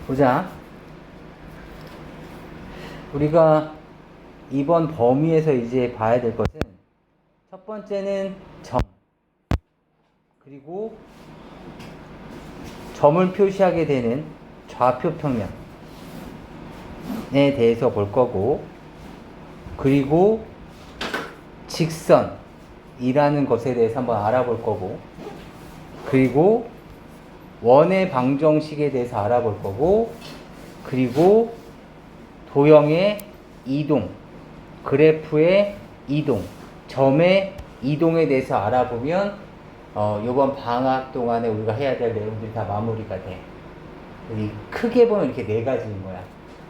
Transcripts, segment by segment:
보자. 우리가 이번 범위에서 이제 봐야 될 것은 첫 번째는 점, 그리고 점을 표시하게 되는 좌표 평면에 대해서 볼 거고, 그리고 직선이라는 것에 대해서 한번 알아볼 거고, 그리고 원의 방정식에 대해서 알아볼 거고, 그리고 도형의 이동, 그래프의 이동, 점의 이동에 대해서 알아보면 이번 방학 동안에 우리가 해야 될 내용들이 다 마무리가 돼. 크게 보면 이렇게 네 가지인 거야.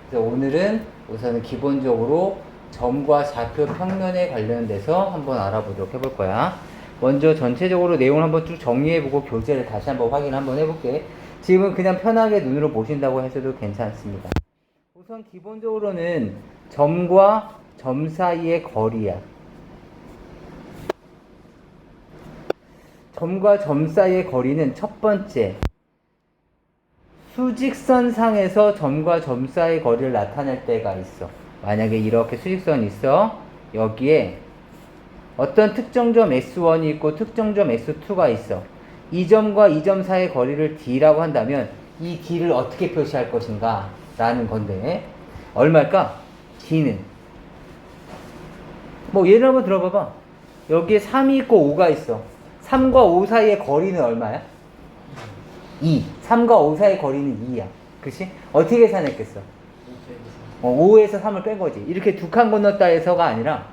그래서 오늘은 우선은 기본적으로 점과 좌표 평면에 관련돼서 한번 알아보도록 해볼 거야. 먼저 전체적으로 내용을 한번 쭉 정리해보고 교재를 다시 한번 확인 한번 해볼게. 지금은 그냥 편하게 눈으로 보신다고 하셔도 괜찮습니다. 우선 기본적으로는 점과 점 사이의 거리야. 점과 점 사이의 거리는 첫 번째, 수직선상에서 점과 점 사이의 거리를 나타낼 때가 있어. 만약에 이렇게 수직선이 있어. 여기에 어떤 특정점 S1이 있고 특정점 S2가 있어. 이 점과 이 점 사이의 거리를 D라고 한다면 이 D를 어떻게 표시할 것인가 라는 건데, 얼마일까? D는 뭐 예를 한번 들어봐봐. 여기에 3이 있고 5가 있어. 3과 5 사이의 거리는 얼마야? 2. 3과 5 사이의 거리는 2야. 그치? 어떻게 계산했겠어? 5에서 3을 뺀 거지. 이렇게 두 칸 건넜다 해서가 아니라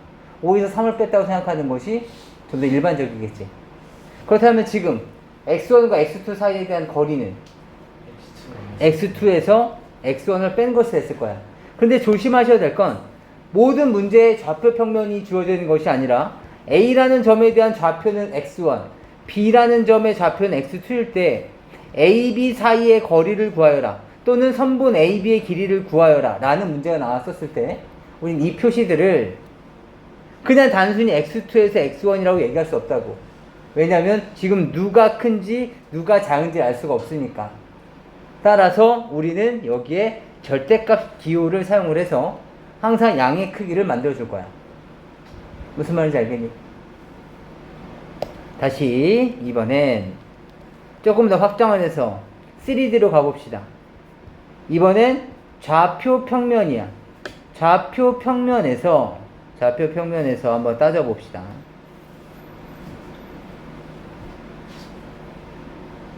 5에서 3을 뺐다고 생각하는 것이 좀 더 일반적이겠지. 그렇다면 지금 x1과 x2 사이에 대한 거리는 x2에서 x1을 뺀 것이 됐을 거야. 근데 조심하셔야 될 건 모든 문제에 좌표 평면이 주어져 있는 것이 아니라 A라는 점에 대한 좌표는 x1, B라는 점의 좌표는 x2일 때 A, B 사이의 거리를 구하여라, 또는 선분 A, B의 길이를 구하여라 라는 문제가 나왔었을 때 우린 이 표시들을 그냥 단순히 x2에서 x1이라고 얘기할 수 없다고. 왜냐하면 지금 누가 큰지 누가 작은지 알 수가 없으니까. 따라서 우리는 여기에 절대값 기호를 사용을 해서 항상 양의 크기를 만들어 줄 거야. 무슨 말인지 알겠니? 다시 이번엔 조금 더 확장을 해서 3D로 가봅시다. 이번엔 좌표 평면이야. 좌표 평면에서 한번 따져봅시다.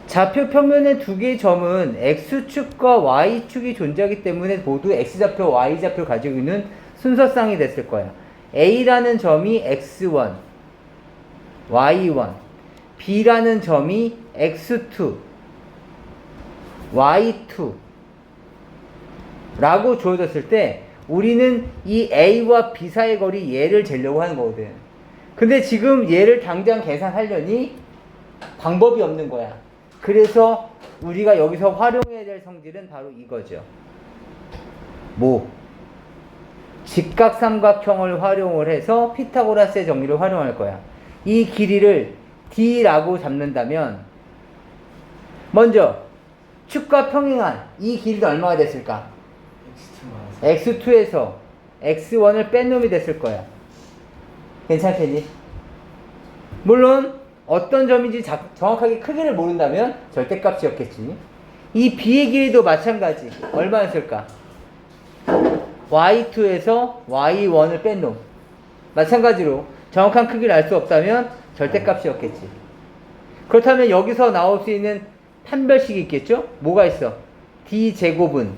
좌표 평면의 두 개의 점은 X축과 Y축이 존재하기 때문에 모두 X좌표, Y좌표를 가지고 있는 순서쌍이 됐을 거야. A라는 점이 X1, Y1, B라는 점이 X2, Y2 라고 주어졌을 때 우리는 이 A와 B 사이의 거리 얘를 재려고 하는 거거든. 근데 지금 얘를 당장 계산하려니 방법이 없는 거야. 그래서 우리가 여기서 활용해야 될 성질은 바로 이거죠. 뭐? 직각삼각형을 활용을 해서 피타고라스의 정리를 활용할 거야. 이 길이를 D라고 잡는다면 먼저 축과 평행한 이 길이가 얼마가 됐을까? X2에서 X1을 뺀 놈이 됐을 거야. 괜찮겠니? 물론 어떤 점인지 정확하게 크기를 모른다면 절대값이었겠지. 이 B의 길이도 마찬가지. 얼마였을까? Y2에서 Y1을 뺀 놈. 마찬가지로 정확한 크기를 알 수 없다면 절대값이었겠지. 그렇다면 여기서 나올 수 있는 판별식이 있겠죠? 뭐가 있어? D제곱은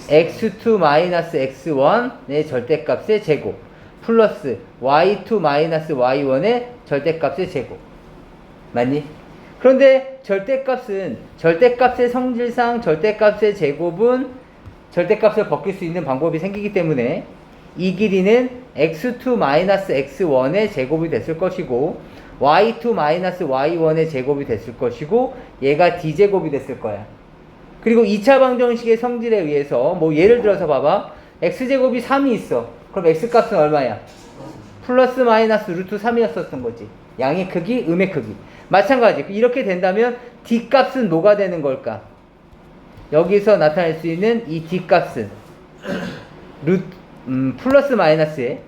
x2-x1의 절대값의 제곱 플러스 y2-y1의 절대값의 제곱. 맞니? 그런데 절대값의 성질상 절대값의 제곱은 절대값을 벗길 수 있는 방법이 생기기 때문에 이 길이는 x2-x1의 제곱이 됐을 것이고 y2-y1의 제곱이 됐을 것이고 얘가 d제곱이 됐을 거야. 그리고 2차 방정식의 성질에 의해서 뭐 예를 들어서 봐봐. x제곱이 3이 있어. 그럼 x값은 얼마야? 플러스 마이너스 루트 3이었었던 거지. 양의 크기, 음의 크기. 마찬가지. 이렇게 된다면 D 값은 뭐가 되는 걸까? 여기서 나타낼 수 있는 이 D 값은 플러스 마이너스에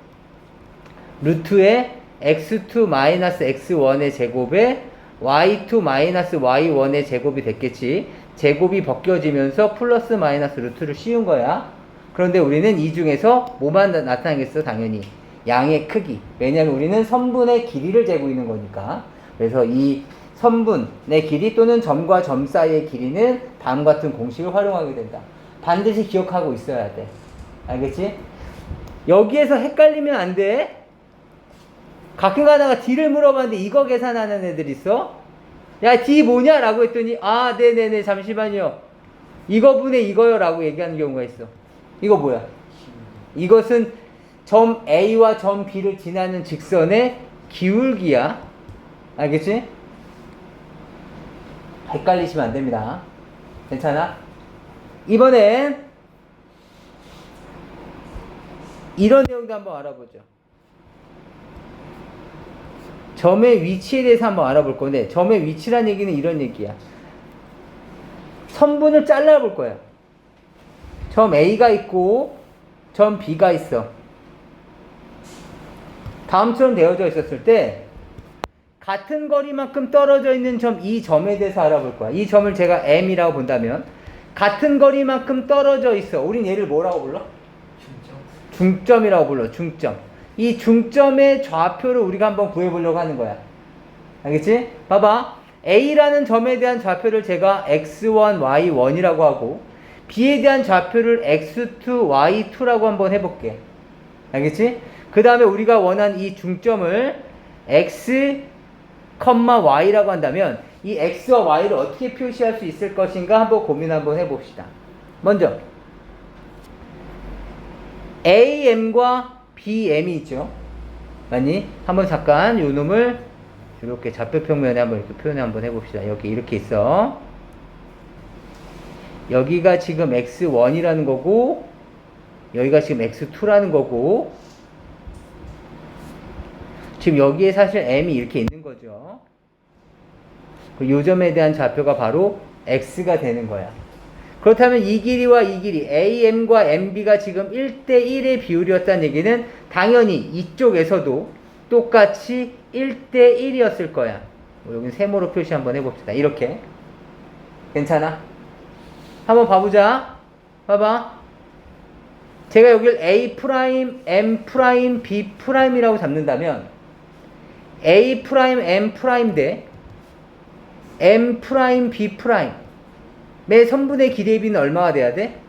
루트의 x2 마이너스 x1의 제곱에 y2 마이너스 y1의 제곱이 됐겠지. 제곱이 벗겨지면서 플러스 마이너스 루트를 씌운 거야. 그런데 우리는 이 중에서 뭐만 나타나겠어? 당연히 양의 크기. 왜냐하면 우리는 선분의 길이를 재고 있는 거니까. 그래서 이 선분의 길이 또는 점과 점 사이의 길이는 다음과 같은 공식을 활용하게 된다. 반드시 기억하고 있어야 돼. 알겠지? 여기에서 헷갈리면 안 돼. 가끔 가다가 D를 물어봤는데 이거 계산하는 애들 있어? 야, D 뭐냐? 라고 했더니 아, 네네네, 잠시만요. 이거분의 이거요. 라고 얘기하는 경우가 있어. 이거 뭐야? 이것은 점 A와 점 B를 지나는 직선의 기울기야. 알겠지? 헷갈리시면 안 됩니다. 괜찮아? 이번엔 이런 내용도 한번 알아보죠. 점의 위치에 대해서 한번 알아볼 건데, 점의 위치란 얘기는 이런 얘기야. 선분을 잘라볼 거야. 점 A가 있고 점 B가 있어. 다음처럼 되어져 있었을 때 같은 거리만큼 떨어져 있는 점, 이 점에 대해서 알아볼 거야. 이 점을 제가 M이라고 본다면 같은 거리만큼 떨어져 있어. 우린 얘를 뭐라고 불러? 중점이라고 불러. 중점. 이 중점의 좌표를 우리가 한번 구해보려고 하는 거야. 알겠지? 봐봐. A라는 점에 대한 좌표를 제가 x1, y1이라고 하고 B에 대한 좌표를 x2, y2라고 한번 해볼게. 알겠지? 그 다음에 우리가 원한 이 중점을 x, y라고 한다면 이 x와 y를 어떻게 표시할 수 있을 것인가 한번 고민 한번 해봅시다. 먼저 AM과 BM이 있죠. 맞니? 한번 잠깐 요 놈을 이렇게 좌표 평면에 한번 이렇게 표현을 한번 해봅시다. 여기 이렇게 있어. 여기가 지금 x1이라는 거고 여기가 지금 x2라는 거고 지금 여기에 사실 m이 이렇게 있는 거죠. 요 점에 대한 좌표가 바로 x가 되는 거야. 그렇다면 이 길이와 이 길이 AM과 MB가 지금 1대1의 비율이었다는 얘기는 당연히 이쪽에서도 똑같이 1대1이었을 거야. 여기는 세모로 표시 한번 해봅시다. 이렇게. 괜찮아? 한번 봐보자. 봐봐. 제가 여기를 A', M', B'이라고 잡는다면 A', M' 대 M', B' 매 선분의 기대의 비는 얼마가 돼야 돼?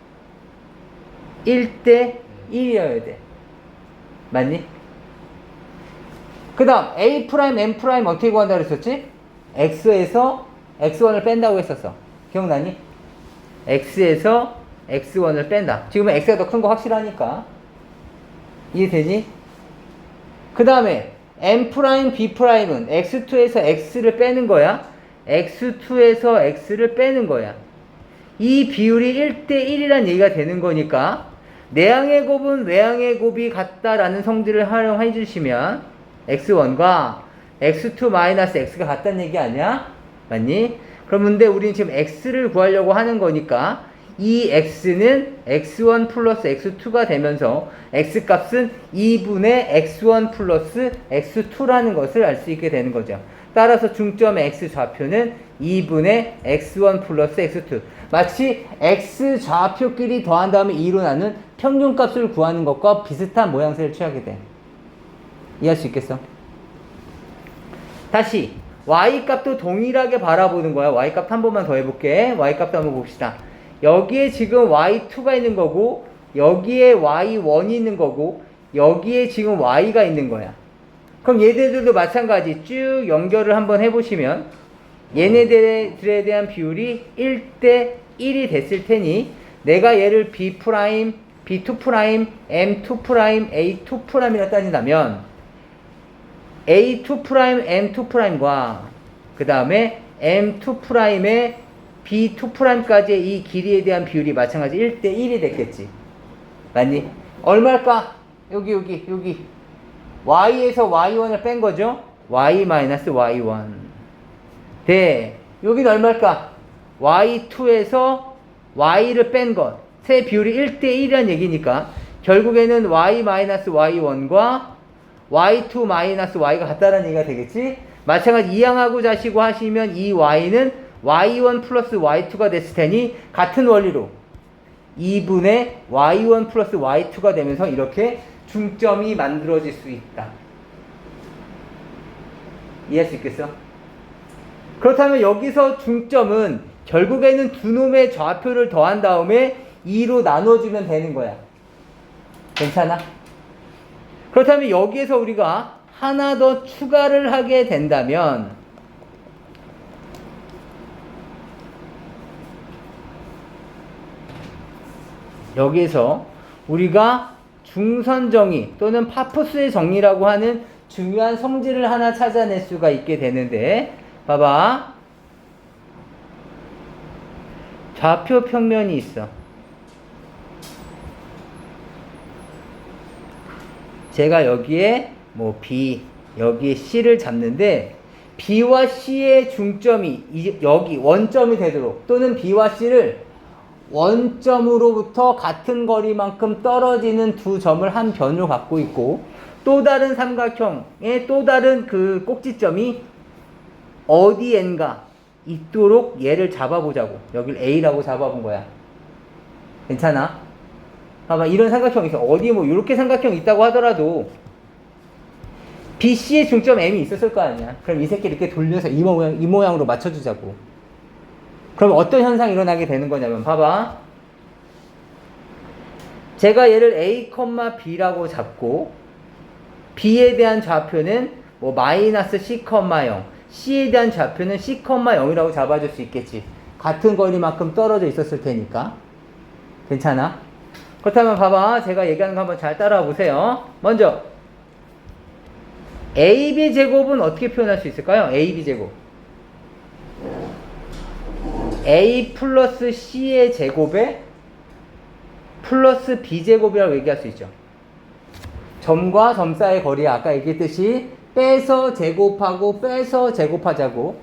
1대1이어야 돼. 맞니? 그 다음 A', M' 어떻게 구한다고 그랬었지? X에서 X1을 뺀다고 했었어. 기억나니? X에서 X1을 뺀다. 지금은 X가 더 큰 거 확실하니까. 이해되지? 그 다음에 M', B'은 X2에서 X를 빼는 거야. X2에서 X를 빼는 거야. 이 비율이 1대1이란 얘기가 되는 거니까 내항의 곱은 외항의 곱이 같다라는 성질을 활용해 주시면 X1과 X2-X가 같다는 얘기 아니야? 맞니? 그런데 우리는 지금 X를 구하려고 하는 거니까 이 X는 X1 플러스 X2가 되면서 X값은 2분의 X1 플러스 X2라는 것을 알 수 있게 되는 거죠. 따라서 중점의 X 좌표는 2분의 X1 플러스 X2. 마치 X 좌표끼리 더한 다음에 2로 나눈 평균값을 구하는 것과 비슷한 모양새를 취하게 돼. 이해할 수 있겠어? 다시 Y값도 동일하게 바라보는 거야. Y값 한 번만 더 해볼게. Y값도 한번 봅시다. 여기에 지금 Y2가 있는 거고 여기에 Y1이 있는 거고 여기에 지금 Y가 있는 거야. 그럼 얘네들도 마찬가지 쭉 연결을 한번 해보시면 얘네들에 대한 비율이 1대1이 됐을 테니 내가 얘를 B', B2', M2', A2'이라 따진다면 A2', M2'과 그 다음에 M2'의 B2'까지의 이 길이에 대한 비율이 마찬가지 1대1이 됐겠지. 맞니? 얼마일까? 여기 Y에서 Y1을 뺀 거죠? Y-Y1. 돼. 여기는 얼마일까? y2에서 y를 뺀 것의 비율이 1대1이란 얘기니까 결국에는 y-y1과 y2-y가 같다는 얘기가 되겠지? 마찬가지 이항하고 자시고 하시면 이 y는 y1 플러스 y2가 됐을 테니 같은 원리로 2분의 y1 플러스 y2가 되면서 이렇게 중점이 만들어질 수 있다. 이해할 수 있겠어? 그렇다면 여기서 중점은 결국에는 두 놈의 좌표를 더한 다음에 2로 나눠주면 되는 거야. 괜찮아? 그렇다면 여기에서 우리가 하나 더 추가를 하게 된다면 여기에서 우리가 중선정의 또는 파푸스의 정리라고 하는 중요한 성질을 하나 찾아낼 수가 있게 되는데 봐봐. 좌표 평면이 있어. 제가 여기에 뭐 B, 여기에 C를 잡는데 B와 C의 중점이 여기 원점이 되도록 또는 B와 C를 원점으로부터 같은 거리만큼 떨어지는 두 점을 한 변으로 갖고 있고 또 다른 삼각형의 또 다른 그 꼭지점이 어디엔가 있도록 얘를 잡아보자고. 여길 A라고 잡아본 거야. 괜찮아? 봐봐, 이런 삼각형이 있어. 어디 뭐 이렇게 삼각형이 있다고 하더라도 BC의 중점 M이 있었을 거 아니야. 그럼 이 새끼 이렇게 돌려서 이 모양으로 맞춰주자고. 그럼 어떤 현상이 일어나게 되는 거냐면 봐봐. 제가 얘를 A, B라고 잡고 B에 대한 좌표는 뭐 마이너스 C, 0 C에 대한 좌표는 C, 0이라고 잡아줄 수 있겠지. 같은 거리만큼 떨어져 있었을 테니까. 괜찮아? 그렇다면 봐봐. 제가 얘기하는 거 한번 잘 따라와 보세요. 먼저 AB 제곱은 어떻게 표현할 수 있을까요? AB 제곱. A 플러스 C의 제곱에 플러스 B 제곱이라고 얘기할 수 있죠. 점과 점 사이의 거리 아까 얘기했듯이 빼서 제곱하고 빼서 제곱하자고.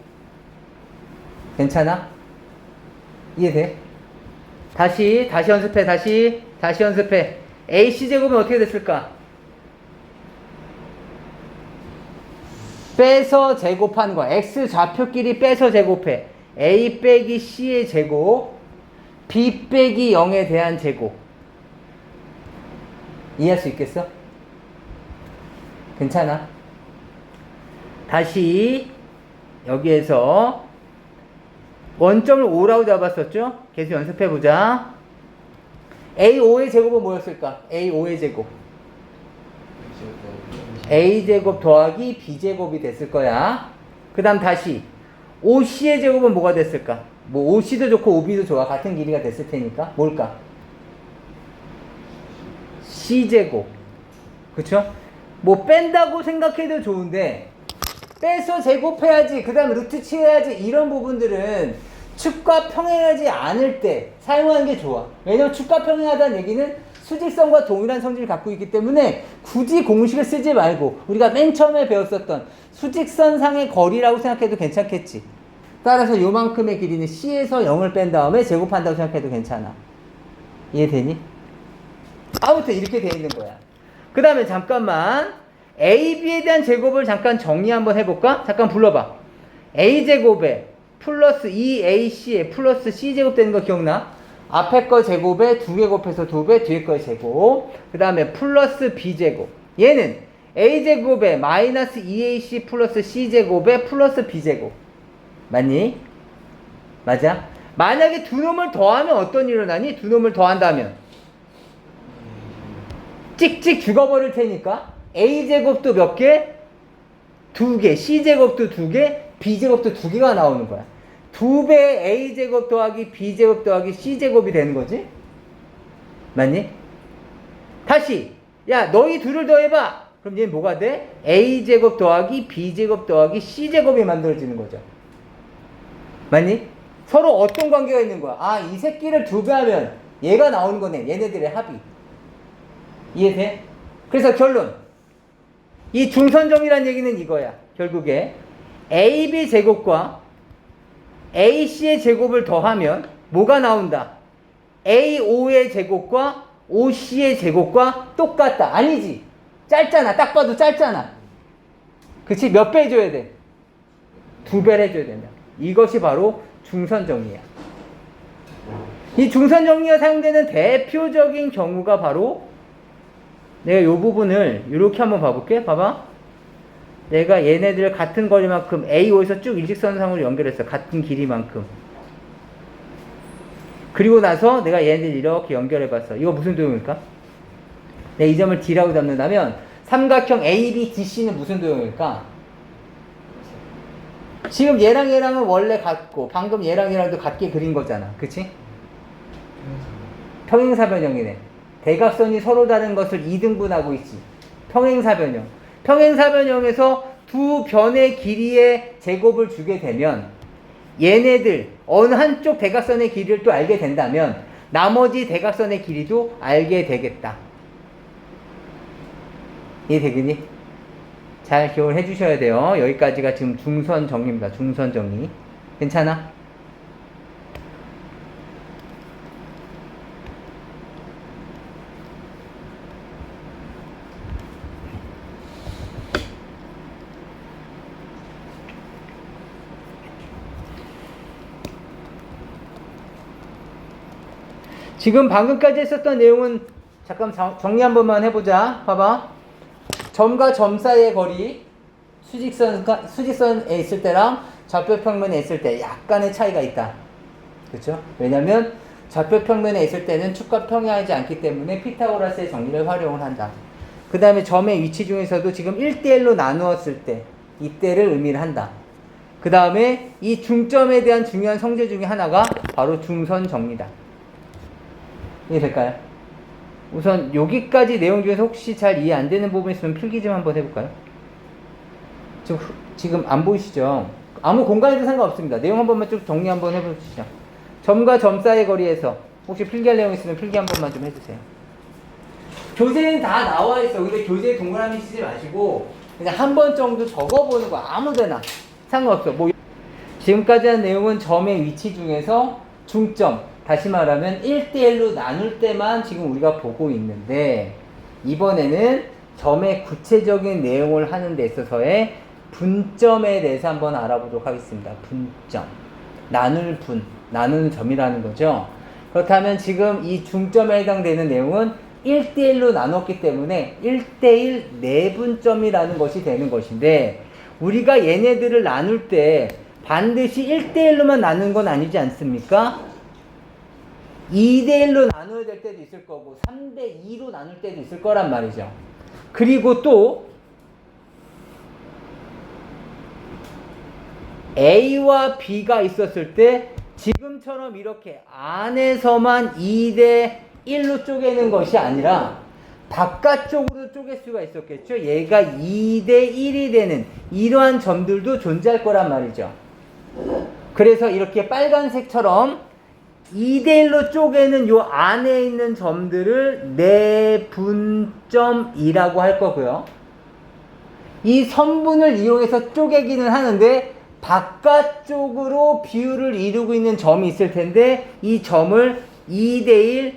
괜찮아? 이해돼? 다시 연습해. 다시 연습해. AC 제곱은 어떻게 됐을까? 빼서 제곱하는 거야. X 좌표끼리 빼서 제곱해. A 빼기 C의 제곱, B 빼기 0에 대한 제곱. 이해할 수 있겠어? 괜찮아? 다시 여기에서 원점을 5라고 잡았었죠? 계속 연습해보자. A5의 제곱은 뭐였을까? A5의 제곱. A제곱 더하기 B제곱이 됐을 거야. 그 다음 다시 5C의 제곱은 뭐가 됐을까? 뭐 5C도 좋고 5B도 좋아. 같은 길이가 됐을 테니까 뭘까? C제곱. 그쵸? 뭐 뺀다고 생각해도 좋은데 빼서 제곱해야지, 그 다음 루트 칠해야지, 이런 부분들은 축과 평행하지 않을 때 사용하는 게 좋아. 왜냐면 축과 평행하다는 얘기는 수직선과 동일한 성질을 갖고 있기 때문에 굳이 공식을 쓰지 말고 우리가 맨 처음에 배웠었던 수직선상의 거리라고 생각해도 괜찮겠지. 따라서 요만큼의 길이는 C에서 0을 뺀 다음에 제곱한다고 생각해도 괜찮아. 이해되니? 아무튼 이렇게 돼 있는 거야. 그 다음에 잠깐만 AB에 대한 제곱을 잠깐 정리 한번 해볼까? 잠깐 불러봐. A제곱에 플러스 2AC에 플러스 C제곱 되는 거 기억나? 앞에 거 제곱에 2개 곱해서 2배, 뒤에 거 제곱. 그 다음에 플러스 B제곱. 얘는 A제곱에 마이너스 2AC 플러스 C제곱에 플러스 B제곱. 맞니? 맞아? 만약에 두 놈을 더하면 어떤 일이 일어나니? 두 놈을 더한다면 찍찍 죽어버릴 테니까 A제곱도 몇 개? 2개. C제곱도 2개, B제곱도 2개가 나오는 거야. 2배 A제곱 더하기 B제곱 더하기 C제곱이 되는 거지? 맞니? 다시 야 너희 둘을 더해봐. 그럼 얘는 뭐가 돼? A제곱 더하기 B제곱 더하기 C제곱이 만들어지는 거죠. 맞니? 서로 어떤 관계가 있는 거야? 아, 이 새끼를 2배 하면 얘가 나오는 거네. 얘네들의 합이. 이해돼? 그래서 결론. 이 중선정이란 얘기는 이거야. 결국에 AB 제곱과 AC의 제곱을 더하면 뭐가 나온다? AO의 제곱과 OC의 제곱과 똑같다. 아니지. 짧잖아. 딱 봐도 짧잖아. 그치? 몇 배 해줘야 돼? 2배를 해줘야 된다. 이것이 바로 중선정리야. 이 중선정리가 사용되는 대표적인 경우가 바로 내가 이 부분을 이렇게 한번 봐볼게. 봐봐. 내가 얘네들 같은 거리만큼 AO에서 쭉 일직선상으로 연결했어. 같은 길이만큼. 그리고 나서 내가 얘네들 이렇게 연결해봤어. 이거 무슨 도형일까? 내가 이 점을 D라고 잡는다면 삼각형 ABDC는 무슨 도형일까? 지금 얘랑 얘랑은 원래 같고 방금 얘랑 얘랑도 같게 그린 거잖아. 그치? 평행사변형이네. 대각선이 서로 다른 것을 2등분하고 있지. 평행사변형. 평행사변형에서 두 변의 길이의 제곱을 주게 되면 얘네들 어느 한쪽 대각선의 길이를 또 알게 된다면 나머지 대각선의 길이도 알게 되겠다. 이해되겠니? 잘 기억을 해주셔야 돼요. 여기까지가 지금 중선 정리입니다. 중선 정리. 괜찮아? 지금 방금까지 했었던 내용은 잠깐 정리 한 번만 해보자. 봐봐. 점과 점 사이의 거리, 수직선에 있을 때랑 좌표평면에 있을 때 약간의 차이가 있다. 그렇죠? 왜냐면 좌표평면에 있을 때는 축과 평행하지 않기 때문에 피타고라스의 정리를 활용을 한다. 그 다음에 점의 위치 중에서도 지금 1대1로 나누었을 때 이때를 의미를 한다. 그 다음에 이 중점에 대한 중요한 성질 중에 하나가 바로 중선 정리다. 이해될까요? 우선 여기까지 내용 중에서 혹시 잘 이해 안 되는 부분 있으면 필기 좀 한번 해볼까요? 지금 안 보이시죠? 아무 공간에도 상관없습니다. 내용 한 번만 쭉 정리 한번 해보시죠. 점과 점 사이의 거리에서 혹시 필기할 내용 있으면 필기 한 번만 좀 해주세요. 교재는 다 나와 있어. 근데 교재에 동그라미 치지 마시고 그냥 한 번 정도 적어보는 거 아무데나 상관없어. 뭐 지금까지 한 내용은 점의 위치 중에서 중점, 다시 말하면 1대1로 나눌 때만 지금 우리가 보고 있는데 이번에는 점의 구체적인 내용을 하는 데 있어서의 분점에 대해서 한번 알아보도록 하겠습니다. 분점. 나눌 분, 나누는 점이라는 거죠. 그렇다면 지금 이 중점에 해당되는 내용은 1대1로 나눴기 때문에 1대1 내분점이라는 것이 되는 것인데 우리가 얘네들을 나눌 때 반드시 1대1로만 나누는 건 아니지 않습니까? 2대1로 나눠야 될 때도 있을 거고 3대2로 나눌 때도 있을 거란 말이죠. 그리고 또 A와 B가 있었을 때 지금처럼 이렇게 안에서만 2대1로 쪼개는 것이 아니라 바깥쪽으로 쪼갤 수가 있었겠죠. 얘가 2대1이 되는 이러한 점들도 존재할 거란 말이죠. 그래서 이렇게 빨간색처럼 2대1로 쪼개는 요 안에 있는 점들을 내분점이라고 할 거고요. 이 선분을 이용해서 쪼개기는 하는데 바깥쪽으로 비율을 이루고 있는 점이 있을 텐데 이 점을 2대1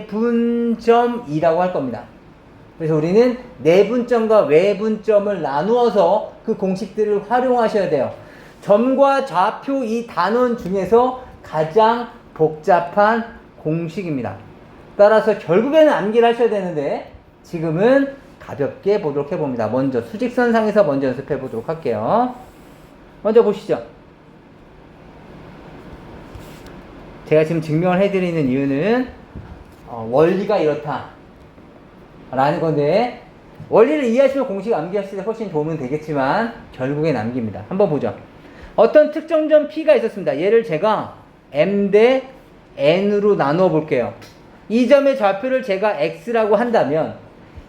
외분점이라고 할 겁니다. 그래서 우리는 내분점과 외분점을 나누어서 그 공식들을 활용하셔야 돼요. 점과 좌표 이 단원 중에서 가장 복잡한 공식입니다. 따라서 결국에는 암기를 하셔야 되는데 지금은 가볍게 보도록 해봅니다. 먼저 수직선상에서 먼저 연습해 보도록 할게요. 먼저 보시죠. 제가 지금 증명을 해드리는 이유는 원리가 이렇다 라는 건데 원리를 이해하시면 공식 암기하실 때 훨씬 도움은 되겠지만 결국엔 남깁니다. 한번 보죠. 어떤 특정점 P가 있었습니다. 얘를 제가 M 대 N으로 나누어 볼게요. 이 점의 좌표를 제가 X라고 한다면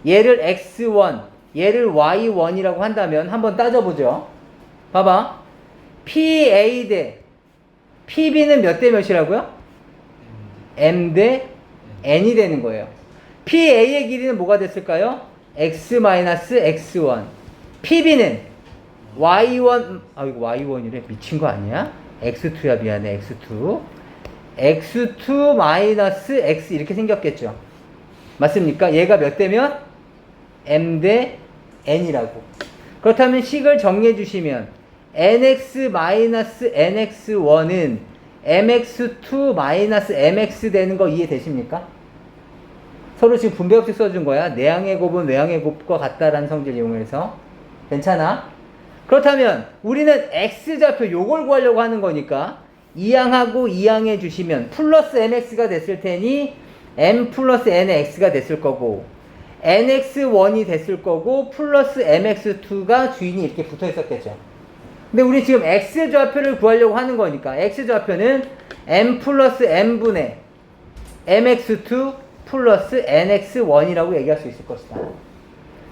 얘를 X1, 얘를 Y1이라고 한다면 한번 따져보죠. 봐봐. PA 대 PB는 몇 대 몇이라고요? M 대 N이 되는 거예요. PA의 길이는 뭐가 됐을까요? X-X1. PB는 Y1, 이거 Y1이래. 미친 거 아니야? x2야, 미안해, x2. x2 마이너스 x 이렇게 생겼겠죠. 맞습니까? 얘가 몇 대면? m 대 n이라고. 그렇다면 식을 정리해 주시면 nx 마이너스 nx1은 mx2 마이너스 mx 되는 거 이해되십니까? 서로 지금 분배법칙 써준 거야. 내항의 곱은 외항의 곱과 같다라는 성질을 이용해서. 괜찮아? 그렇다면 우리는 x좌표 요걸 구하려고 하는 거니까 이항하고 이항해 주시면 플러스 mx가 됐을 테니 m 플러스 n의 x가 됐을 거고 nx1이 됐을 거고 플러스 mx2가 주인이 이렇게 붙어 있었겠죠. 근데 우리 지금 x좌표를 구하려고 하는 거니까 x좌표는 m 플러스 n분의 mx2 플러스 nx1이라고 얘기할 수 있을 것이다.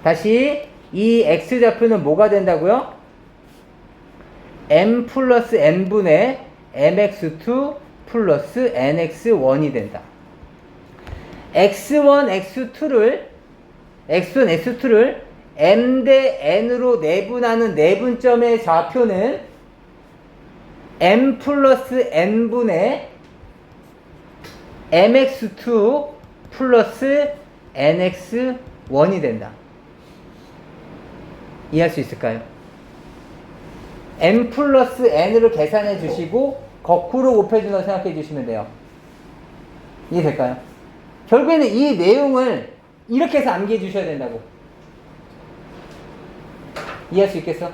다시 이 x좌표는 뭐가 된다고요? m 플러스 n분의 mx2 플러스 nx1이 된다. x1, x2를 m 대 n으로 내분하는 내분점의 좌표는 m 플러스 n분의 mx2 플러스 nx1이 된다. 이해할 수 있을까요? m 플러스 n으로 계산해 주시고 거꾸로 곱해준다고 생각해 주시면 돼요. 이해될까요? 결국에는 이 내용을 이렇게 해서 암기해 주셔야 된다고. 이해할 수 있겠어?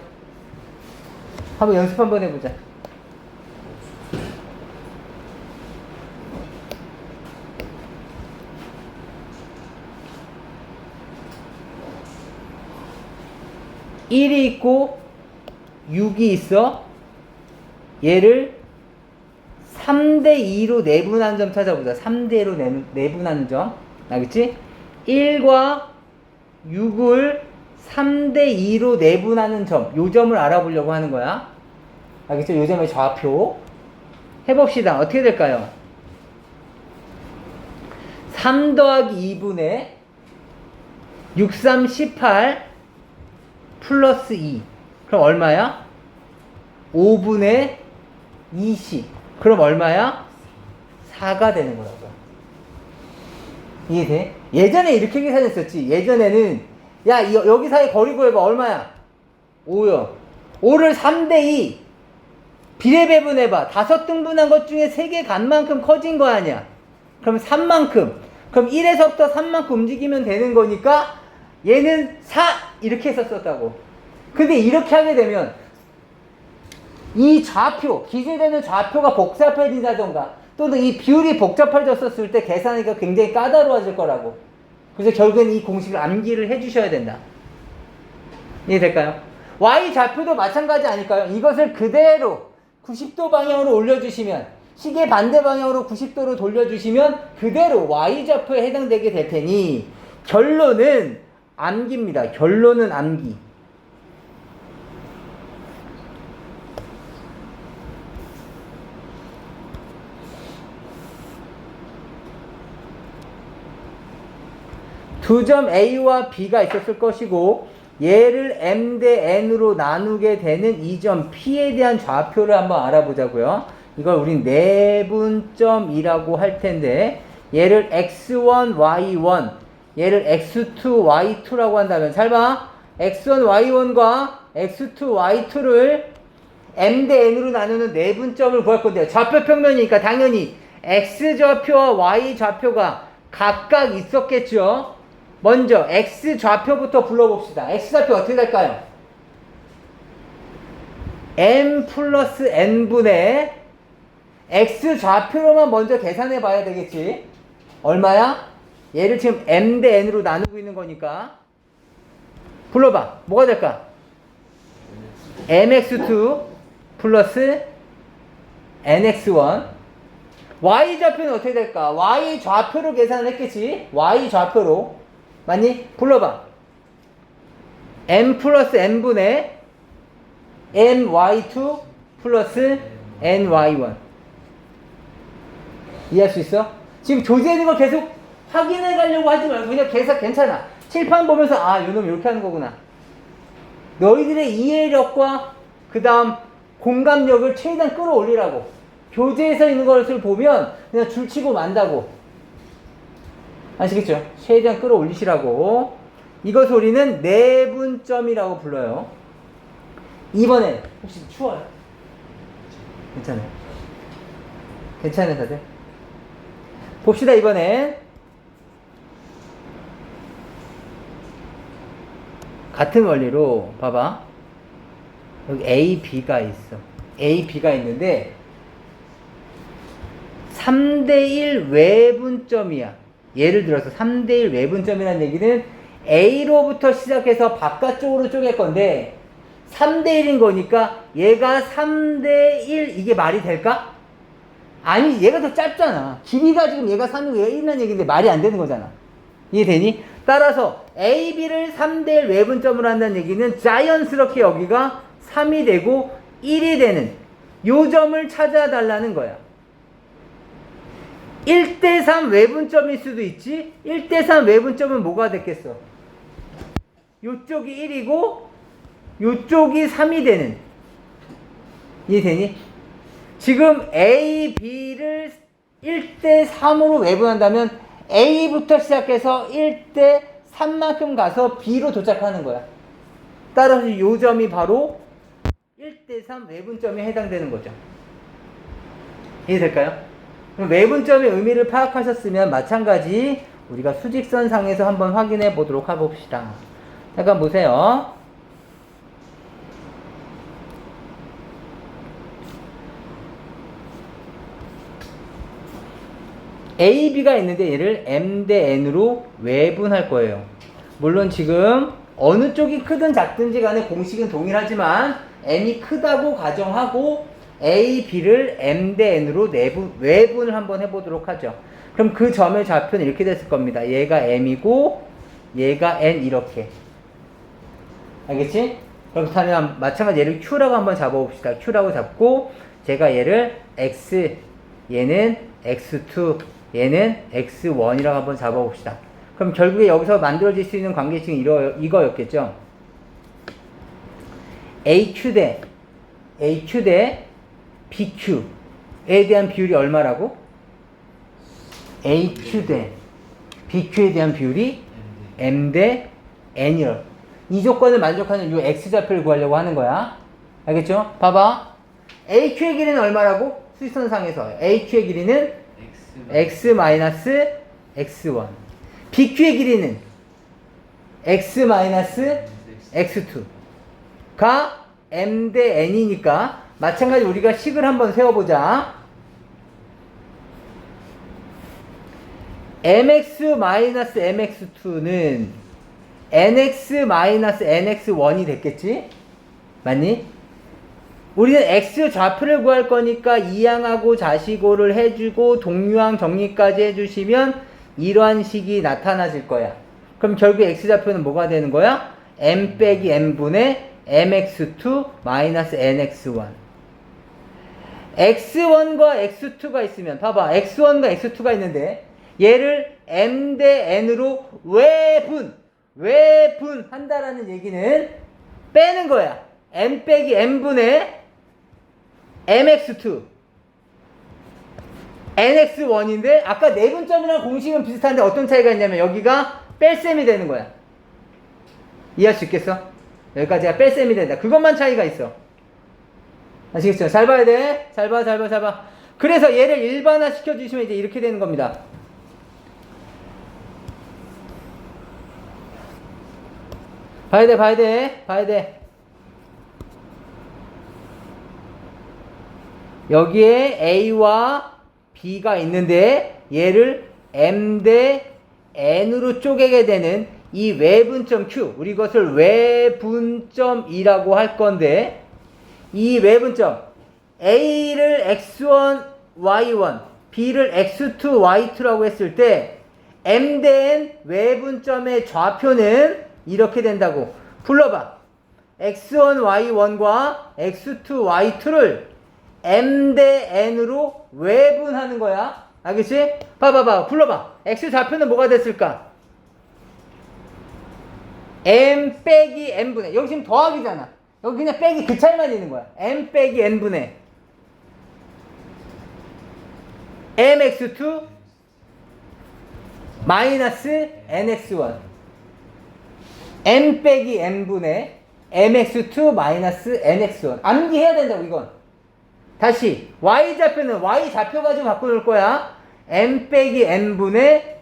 한번 연습 한번 해보자. (1이) 있고 6이 있어. 얘를 3대2로 내분하는 점 찾아보자. 3대2로 내분하는 점. 알겠지? 1과 6을 3대2로 내분하는 점. 요 점을 알아보려고 하는 거야. 알겠죠? 요 점의 좌표. 해봅시다. 어떻게 될까요? 3 더하기 2분의 6, 3, 18 플러스 2. 그럼 얼마야? 5분의 20. 그럼 얼마야? 4가 되는 거라고요. 이해돼? 예전에 이렇게 계산했었지. 예전에는 야 여기 사이 거리 구해봐. 얼마야? 5요. 5를 3대2 비례배분해봐. 5등분한 것 중에 3개 간만큼 커진 거 아니야. 그럼 3만큼. 그럼 1에서부터 3만큼 움직이면 되는 거니까 얘는 4 이렇게 했었다고. 근데 이렇게 하게 되면 이 좌표, 기재되는 좌표가 복잡해진다던가 또는 이 비율이 복잡해졌었을 때 계산하기가 굉장히 까다로워질 거라고. 그래서 결국엔 이 공식을 암기를 해주셔야 된다. 이해될까요? Y 좌표도 마찬가지 아닐까요? 이것을 그대로 90도 방향으로 올려주시면, 시계 반대 방향으로 90도로 돌려주시면 그대로 Y 좌표에 해당되게 될 테니 결론은 암기입니다. 결론은 암기. 두 점 A와 B가 있었을 것이고 얘를 M 대 N으로 나누게 되는 이 점 P에 대한 좌표를 한번 알아보자고요. 이걸 우린 내분점이라고 할 텐데 얘를 x1, y1 얘를 x2, y2라고 한다면 잘 봐. x1, y1과 x2, y2를 M 대 N으로 나누는 내분점을 구할 건데요. 좌표 평면이니까 당연히 x좌표와 y좌표가 각각 있었겠죠. 먼저 x좌표부터 불러봅시다. x좌표 어떻게 될까요? m 플러스 n분의 x좌표로만 먼저 계산해 봐야 되겠지. 얼마야? 얘를 지금 m 대 n으로 나누고 있는 거니까 불러봐. 뭐가 될까? mx2 플러스 nx1. y좌표는 어떻게 될까? y좌표로 계산을 했겠지. y좌표로. 맞니? 불러봐. m 플러스 n분의 ny2 플러스 ny1. 이해할 수 있어? 지금 조제되는 걸 계속 확인해 가려고 하지 말고 그냥 계산 괜찮아. 칠판 보면서 아, 요놈 이렇게 하는 거구나. 너희들의 이해력과 그 다음 공감력을 최대한 끌어올리라고. 교재에서 있는 것을 보면 그냥 줄치고 만다고. 아시겠죠? 최대한 끌어올리시라고. 이것을 우리는 내분점이라고 불러요. 이번엔 혹시 추워요? 괜찮아요? 괜찮아요, 다들? 봅시다, 이번엔. 같은 원리로 봐봐. 여기 A, B가 있어. A, B가 있는데 3대1 외분점이야. 예를 들어서 3대1 외분점이라는 얘기는 A로부터 시작해서 바깥쪽으로 쪼갤 건데 3대1인 거니까 얘가 3대1 이게 말이 될까? 아니, 얘가 더 짧잖아. 길이가 지금 얘가 3이고 얘가 1이라는 얘기인데 말이 안 되는 거잖아. 이해되니? 따라서 A, B를 3대1 외분점으로 한다는 얘기는 자연스럽게 여기가 3이 되고 1이 되는 요 점을 찾아달라는 거야. 1대3 외분점일 수도 있지. 1대3 외분점은 뭐가 됐겠어? 요쪽이 1이고 요쪽이 3이 되는. 이해되니? 지금 A, B를 1대3으로 외분한다면 A부터 시작해서 1대3만큼 가서 B로 도착하는 거야. 따라서 이 점이 바로 1대3 외분점에 해당되는 거죠. 이해될까요? 그럼 외분점의 의미를 파악하셨으면 마찬가지 우리가 수직선상에서 한번 확인해 보도록 해봅시다. 잠깐 보세요. A, B가 있는데 얘를 M 대 N으로 외분할 거예요. 물론 지금 어느 쪽이 크든 작든지 간에 공식은 동일하지만 N이 크다고 가정하고 A, B를 M 대 N으로 외분을 한번 해보도록 하죠. 그럼 그 점의 좌표는 이렇게 됐을 겁니다. 얘가 M이고 얘가 N 이렇게. 알겠지? 그렇다면 마찬가지 얘를 Q라고 한번 잡아봅시다. Q라고 잡고 제가 얘를 X, 얘는 X2, 얘는 X1이라고 한번 잡아봅시다. 그럼 결국에 여기서 만들어질 수 있는 관계식은 이거였겠죠. AQ 대 BQ에 대한 비율이 얼마라고? AQ 대 BQ에 대한 비율이 M 대 N이요. 이 조건을 만족하는 이 X좌표를 구하려고 하는 거야. 알겠죠? 봐봐. AQ의 길이는 얼마라고? 수직선상에서 AQ의 길이는 X-X1. BQ의 길이는 X-X2가 M 대 N이니까 마찬가지 우리가 식을 한번 세워보자. MX-MX2는 NX-NX1이 됐겠지? 맞니? 우리는 X 좌표를 구할 거니까 이항하고 자시고를 해주고 동류항 정리까지 해주시면 이러한 식이 나타나질 거야. 그럼 결국 X좌표는 뭐가 되는 거야? M 빼기 M분의 MX2 마이너스 NX1. X1과 X2가 있으면 봐봐. X1과 X2가 있는데 얘를 M 대 N으로 외분한다라는 얘기는 빼는 거야. M 빼기 M분의 MX2 NX1인데 아까 내분점이랑 공식은 비슷한데 어떤 차이가 있냐면 여기가 뺄셈이 되는 거야. 이해할 수 있겠어? 여기까지가 뺄셈이 된다. 그것만 차이가 있어. 아시겠죠? 잘 봐야 돼. 잘 봐. 그래서 얘를 일반화 시켜주시면 이제 이렇게 되는 겁니다. 봐야 돼. 여기에 A와 B가 있는데 얘를 M 대 N으로 쪼개게 되는 이 외분점 Q, 우리 이것을 외분점이라고 할 건데 이 외분점 A를 X1, Y1, B를 X2, Y2라고 했을 때 M 대 N 외분점의 좌표는 이렇게 된다고. 불러봐. X1, Y1과 X2, Y2를 M 대 N으로 외분하는 거야. 알겠지? 봐봐. 불러봐. X 좌표는 뭐가 됐을까? M 빼기 N분의. 여기 지금 더하기잖아. 여기 그냥 빼기 그 차이만 있는 거야. m 빼기 n분의 mx2 마이너스 nx1 m 빼기 n분의 mx2 마이너스 nx1 암기해야 된다고 이건. 다시 y좌표는 y좌표 가지고 바꿔놓을 거야. m 빼기 n분의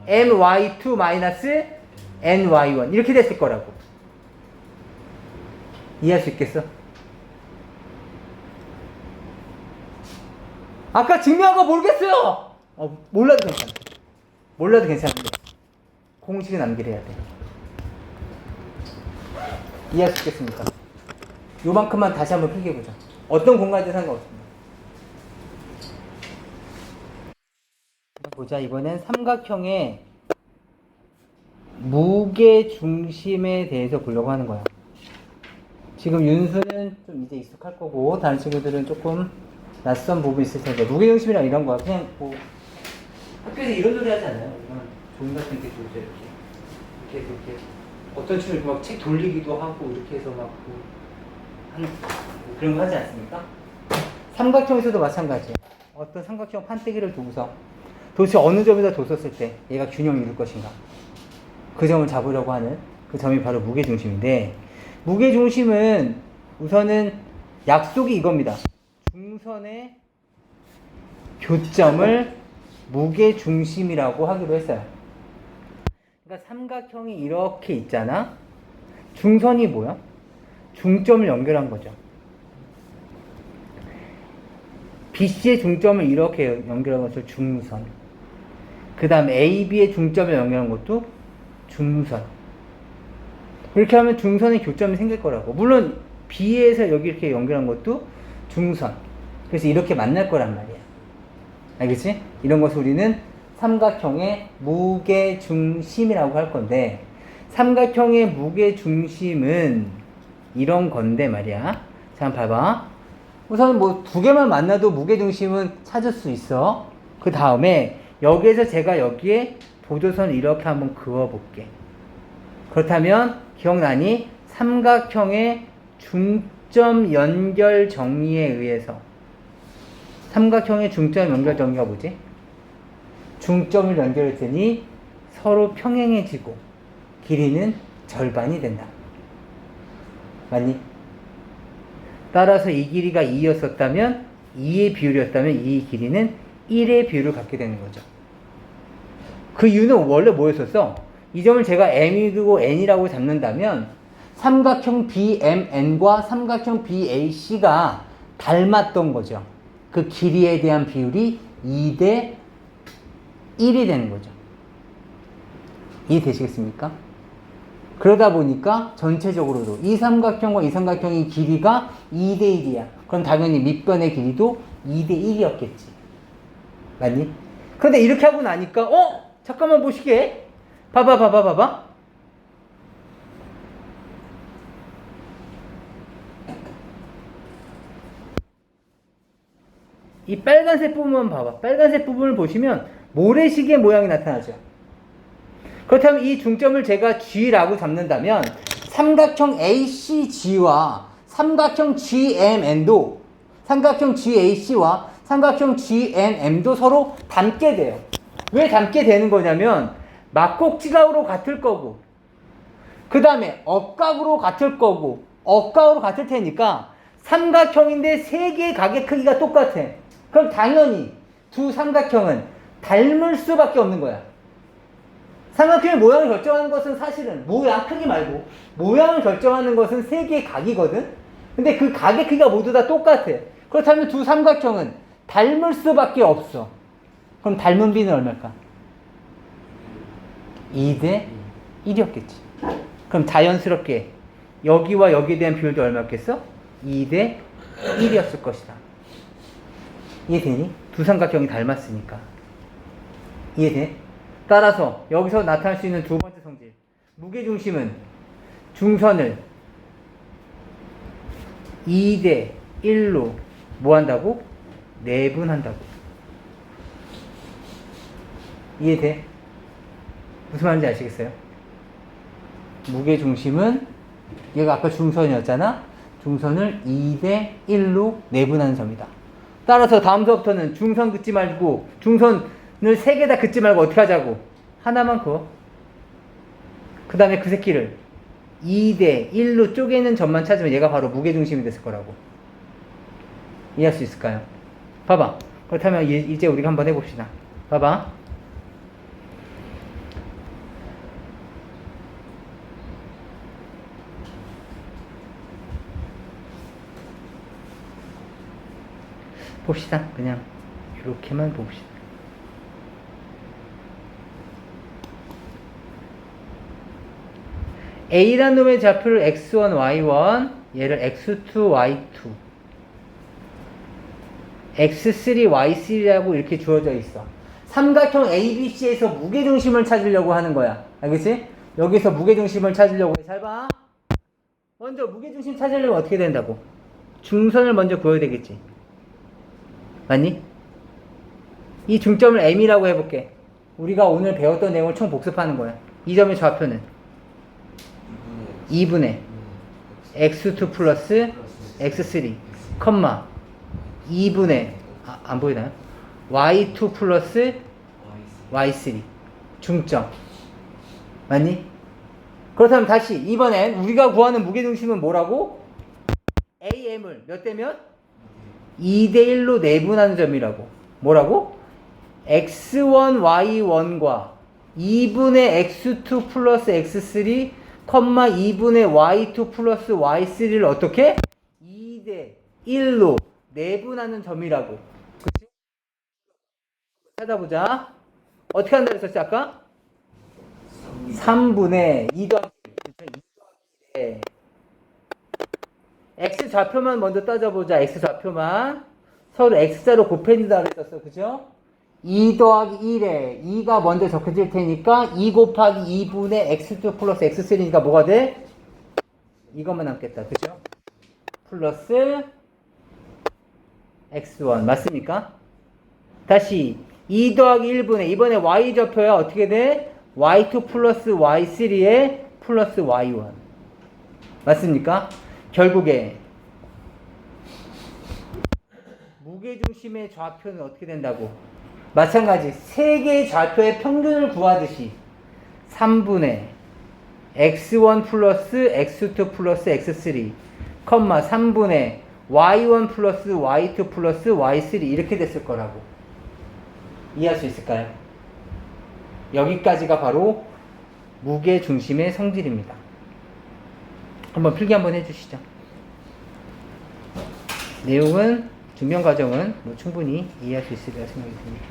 my2 마이너스 ny1 이렇게 됐을 거라고. 이해할 수 있겠어? 아까 증명한 거 모르겠어요. 몰라도 괜찮아. 몰라도 괜찮은데 공식은 암기를 해야 돼. 이해할 수 있겠습니까? 요만큼만 다시 한번 필기해보자. 어떤 공간이든 상관없습니다. 보자. 이번엔 삼각형의 무게 중심에 대해서 보려고 하는 거야. 지금 윤수는 좀 이제 익숙할 거고 다른 친구들은 조금 낯선 부분이 있을 텐데 무게중심이랑 이런 거야. 그냥 뭐 학교에서 이런 소리 하지 않아요? 종이 같은 게 돌죠 이렇게 어떤 친구들 막 책 돌리기도 하고 이렇게 해서 막 뭐 그런 거 하지 않습니까? 삼각형에서도 마찬가지예요. 어떤 삼각형 판때기를 두고서 도대체 어느 점에다 뒀었을 때 얘가 균형을 이룰 것인가, 그 점을 잡으려고 하는 그 점이 바로 무게중심인데, 무게중심은 우선은 약속이 이겁니다. 중선의 교점을 무게중심이라고 하기로 했어요. 그러니까 삼각형이 이렇게 있잖아. 중선이 뭐야? 중점을 연결한 거죠. BC의 중점을 이렇게 연결한 것을 중선. 그 다음 AB의 중점을 연결한 것도 중선. 이렇게 하면 중선의 교점이 생길 거라고. 물론 B에서 여기 이렇게 연결한 것도 중선. 그래서 이렇게 만날 거란 말이야. 알겠지? 이런 것을 우리는 삼각형의 무게중심이라고 할 건데, 삼각형의 무게중심은 이런 건데 말이야. 자, 한번 봐봐. 우선 뭐 두 개만 만나도 무게중심은 찾을 수 있어. 그 다음에 여기에서 제가 여기에 보조선을 이렇게 한번 그어볼게. 그렇다면 기억나니? 삼각형의 중점 연결 정리에 의해서, 삼각형의 중점 연결 정리가 뭐지? 중점을 연결했더니 서로 평행해지고 길이는 절반이 된다. 맞니? 따라서 이 길이가 2였었다면 2의 비율이었다면 이 길이는 1의 비율을 갖게 되는 거죠. 그 이유는 원래 뭐였었어? 이 점을 제가 m이고 n이라고 잡는다면 삼각형 BMN과 삼각형 BAC가 닮았던 거죠. 그 길이에 대한 비율이 2대 1이 되는 거죠. 이해되시겠습니까? 그러다 보니까 전체적으로도 이 삼각형과 이 삼각형의 길이가 2대 1이야. 그럼 당연히 밑변의 길이도 2대 1이었겠지. 맞니? 그런데 이렇게 하고 나니까 잠깐만 보시게. 봐봐. 이 빨간색 부분만 봐봐. 빨간색 부분을 보시면 모래시계 모양이 나타나죠. 그렇다면 이 중점을 제가 G라고 잡는다면 삼각형 ACG와 삼각형 GMN도, 삼각형 GAC와 삼각형 GMM도 서로 닮게 돼요. 왜 닮게 되는 거냐면 막곡지각으로 같을 거고, 그 다음에 억각으로 같을 거고, 억각으로 같을 테니까 삼각형인데 세 개의 각의 크기가 똑같아. 그럼 당연히 두 삼각형은 닮을 수밖에 없는 거야. 삼각형의 모양을 결정하는 것은 사실은 모양, 크기 말고 모양을 결정하는 것은 세 개의 각이거든. 근데 그 각의 크기가 모두 다 똑같아. 그렇다면 두 삼각형은 닮을 수밖에 없어. 그럼 닮은 비는 얼마일까? 2대 1이었겠지. 그럼 자연스럽게 여기와 여기에 대한 비율도 얼마였겠어? 2대 1이었을 것이다. 이해되니? 두 삼각형이 닮았으니까. 이해돼? 따라서 여기서 나타날 수 있는 두 번째 성질, 무게중심은 중선을 2대 1로 뭐 한다고? 내분한다고. 이해돼? 무슨 말인지 아시겠어요? 무게중심은 얘가 아까 중선이었잖아. 중선을 2대 1로 내분하는 점이다. 따라서 다음 수업부터는 중선 긋지 말고 중선을 3개 다 긋지 말고 어떻게 하자고? 하나만 그어. 그 다음에 그 새끼를 2대 1로 쪼개는 점만 찾으면 얘가 바로 무게중심이 됐을 거라고. 이해할 수 있을까요? 봐봐. 그렇다면 이제 우리가 한번 해봅시다. 봐봐. 봅시다. 그냥 이렇게만 봅시다. A라는 놈의 좌표를 x1, y1, 얘를 x2, y2, x3, y3라고 이렇게 주어져 있어. 삼각형 ABC에서 무게중심을 찾으려고 하는 거야. 알겠지? 여기서 무게중심을 찾으려고 해. 잘 봐. 먼저 무게중심 찾으려면 어떻게 된다고? 중선을 먼저 그어야 되겠지. 맞니? 이 중점을 M이라고 해볼게. 우리가 오늘 배웠던 내용을 총 복습하는 거야. 이 점의 좌표는 2분의 x2 플러스 x3, 컴마 2분의 안 보이나요? y2 플러스 y3 중점. 맞니? 그렇다면 다시 이번엔 우리가 구하는 무게중심은 뭐라고? AM을 몇 대 몇? 2대 1로 내분하는 점이라고. 뭐라고? x1, y1과 2분의 x2 플러스 x3, 컴마 2분의 y2 플러스 y3를 어떻게? 2대 1로 내분하는 점이라고. 그치? 찾아보자. 어떻게 한다 그랬었지 아까? 3분의 2 더하기 1. x 좌표만 먼저 따져보자. x 좌표만 서로 x자로 곱해진다 그랬었어. 그죠? 2 더하기 1에 2가 먼저 적혀질 테니까 2 곱하기 2분의 x2 플러스 x3니까 뭐가 돼? 이것만 남겠다. 그죠? 플러스 x1 맞습니까? 다시 2 더하기 1분의 이번에 y 좌표야 어떻게 돼? y2 플러스 y3에 플러스 y1 맞습니까? 결국에 무게중심의 좌표는 어떻게 된다고? 마찬가지 3개의 좌표의 평균을 구하듯이 3분의 x1 플러스 x2 플러스 x3 컴마 3분의 y1 플러스 y2 플러스 y3 이렇게 됐을 거라고. 이해할 수 있을까요? 여기까지가 바로 무게중심의 성질입니다. 한번 필기 한번 해주시죠. 내용은 증명 과정은 뭐 충분히 이해할 수 있으리라 생각이 듭니다.